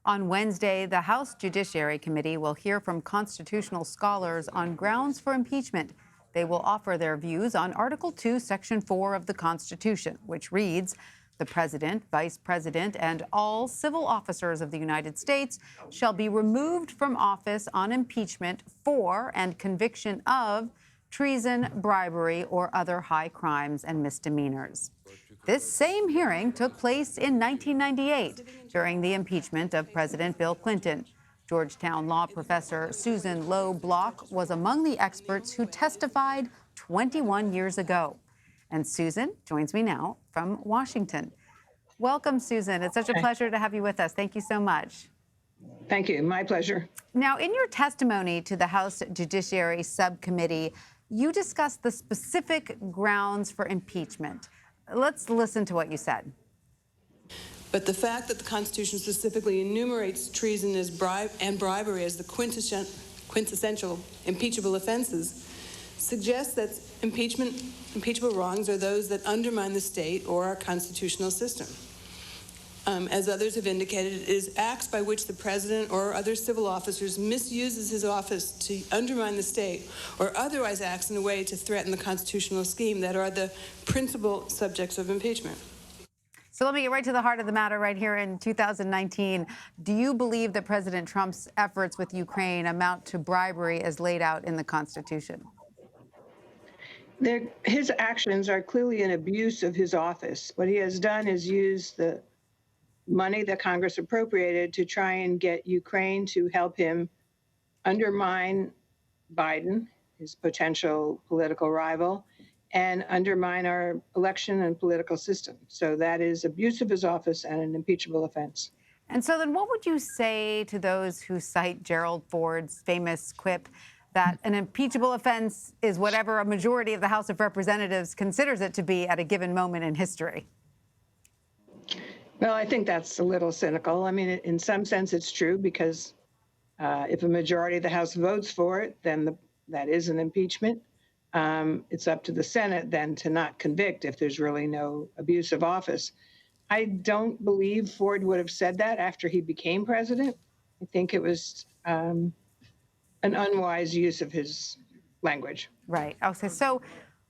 On Wednesday, the House Judiciary Committee will hear from constitutional scholars on grounds for impeachment. They will offer their views on Article 2, Section 4 of the Constitution, which reads, "The President, Vice President, and all civil officers of the United States shall be removed from office on impeachment for and conviction of treason, bribery, or other high crimes and misdemeanors." This same hearing took place in 1998 during the impeachment of President Bill Clinton. Georgetown law professor Susan Low Bloch was among the experts who testified 21 years ago. And Susan joins me now from Washington. Welcome, Susan. It's such a pleasure to have you with us. Thank you so much. Thank you. My pleasure. Now, in your testimony to the House Judiciary Subcommittee, you discussed the specific grounds for impeachment. Let's listen to what you said. But the fact that the Constitution specifically enumerates treason and bribery as the quintessential impeachable offenses suggests that impeachable wrongs are those that undermine the state or our constitutional system. As others have indicated, it is acts by which the president or other civil officers misuses his office to undermine the state or otherwise acts in a way to threaten the constitutional scheme that are the principal subjects of impeachment. So let me get right to the heart of the matter right here in 2019. Do you believe that President Trump's efforts with Ukraine amount to bribery as laid out in the Constitution? His actions are clearly an abuse of his office. What he has done is use the money that Congress appropriated to try and get Ukraine to help him undermine Biden, his potential political rival, and undermine our election and political system. So that is abuse of his office and an impeachable offense. And so then what would you say to those who cite Gerald Ford's famous quip that an impeachable offense is whatever a majority of the House of Representatives considers it to be at a given moment in history? Well, I think that's a little cynical. I mean, in some sense, it's true because if a majority of the House votes for it, then that is an impeachment. It's up to the Senate then to not convict if there's really no abuse of office. I don't believe Ford would have said that after he became president. I think it was an unwise use of his language. Right. Okay. So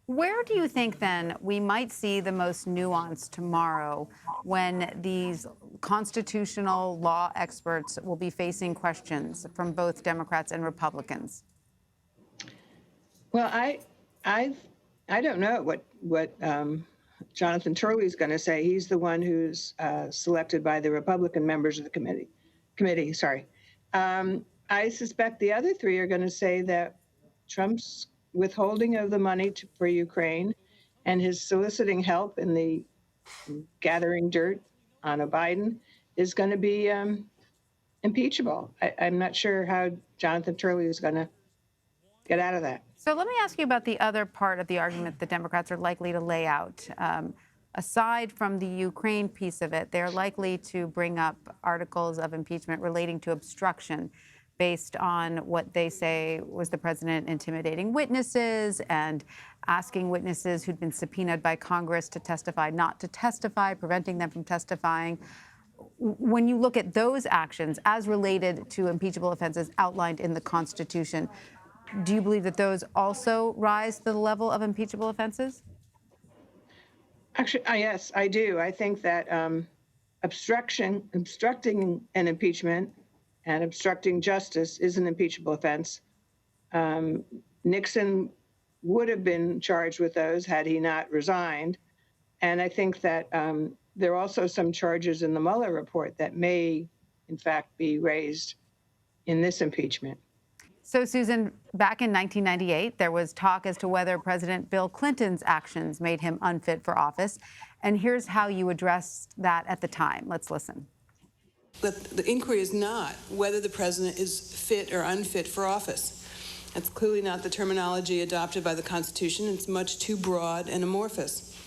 where do you think then we might see the most nuance tomorrow when these constitutional law experts will be facing questions from both Democrats and Republicans? Well, I don't know what Jonathan Turley is going to say. He's the one who's selected by the Republican members of the committee. Sorry. I suspect the other three are going to say that Trump's withholding of the money for Ukraine and his soliciting help in the gathering dirt on a Biden is going to be impeachable. I'm not sure how Jonathan Turley is going to get out of that. So let me ask you about the other part of the argument the Democrats are likely to lay out. Aside from the Ukraine piece of it, they're likely to bring up articles of impeachment relating to obstruction based on what they say was the president intimidating witnesses and asking witnesses who'd been subpoenaed by Congress to testify not to testify, preventing them from testifying. When you look at those actions as related to impeachable offenses outlined in the Constitution, do you believe that those also rise to the level of impeachable offenses? Actually, yes, I do. I think that obstructing an impeachment and obstructing justice is an impeachable offense. Nixon would have been charged with those had he not resigned. And I think that there are also some charges in the Mueller report that may, in fact, be raised in this impeachment. So, Susan, back in 1998, there was talk as to whether President Bill Clinton's actions made him unfit for office. And here's how you addressed that at the time. Let's listen. But the inquiry is not whether the president is fit or unfit for office. That's clearly not the terminology adopted by the Constitution. It's much too broad and amorphous.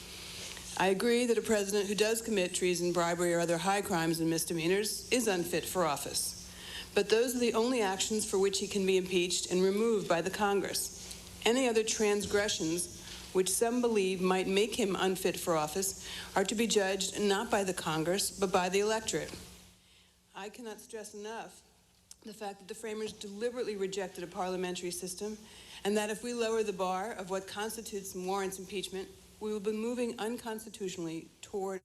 I agree that a president who does commit treason, bribery, or other high crimes and misdemeanors is unfit for office. But those are the only actions for which he can be impeached and removed by the Congress. Any other transgressions which some believe might make him unfit for office are to be judged not by the Congress, but by the electorate. I cannot stress enough the fact that the framers deliberately rejected a parliamentary system, and that if we lower the bar of what constitutes and warrants impeachment, we will be moving unconstitutionally toward.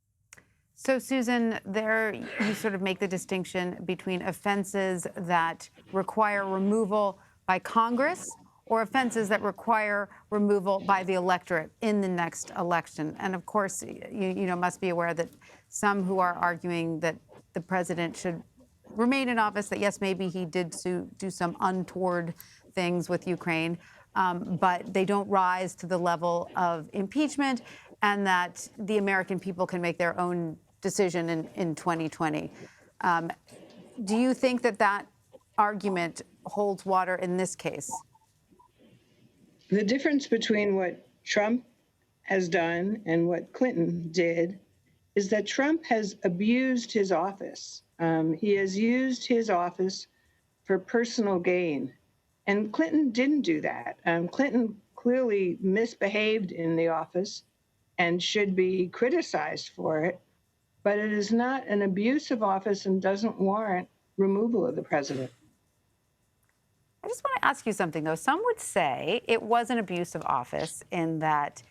So, Susan, there you sort of make the distinction between offenses that require removal by Congress or offenses that require removal by the electorate in the next election. And of course, you must be aware that some who are arguing that the president should remain in office, that yes, maybe he did do some untoward things with Ukraine, but they don't rise to the level of impeachment, and that the American people can make their own decision in 2020. Do you think that that argument holds water in this case? The difference between what Trump has done and what Clinton did is that Trump has abused his office. He has used his office for personal gain. And Clinton didn't do that. Clinton clearly misbehaved in the office and should be criticized for it. But it is not an abuse of office and doesn't warrant removal of the president. I just want to ask you something, though. Some would say it was an abuse of office in that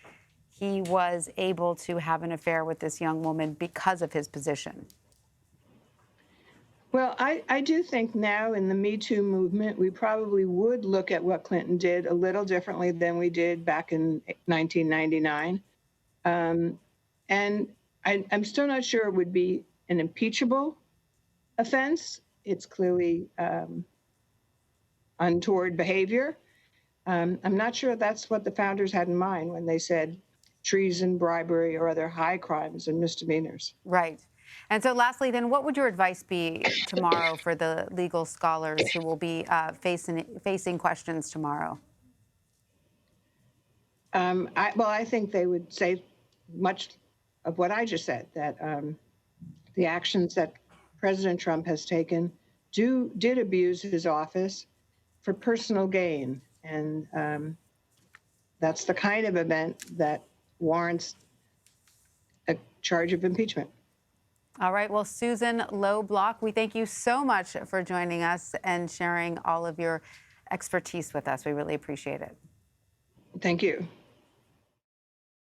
he was able to have an affair with this young woman because of his position. Well, I do think now in the Me Too movement, we probably would look at what Clinton did a little differently than we did back in 1999. And I'm still not sure it would be an impeachable offense. It's clearly untoward behavior. I'm not sure that's what the founders had in mind when they said treason, bribery, or other high crimes and misdemeanors. Right. And so lastly, then, what would your advice be tomorrow for the legal scholars who will be facing questions tomorrow? I think they would say much of what I just said, that the actions that President Trump has taken did abuse his office for personal gain. And that's the kind of event that warrants a charge of impeachment. All right. Well, Susan Low Bloch, we thank you so much for joining us and sharing all of your expertise with us. We really appreciate it. Thank you.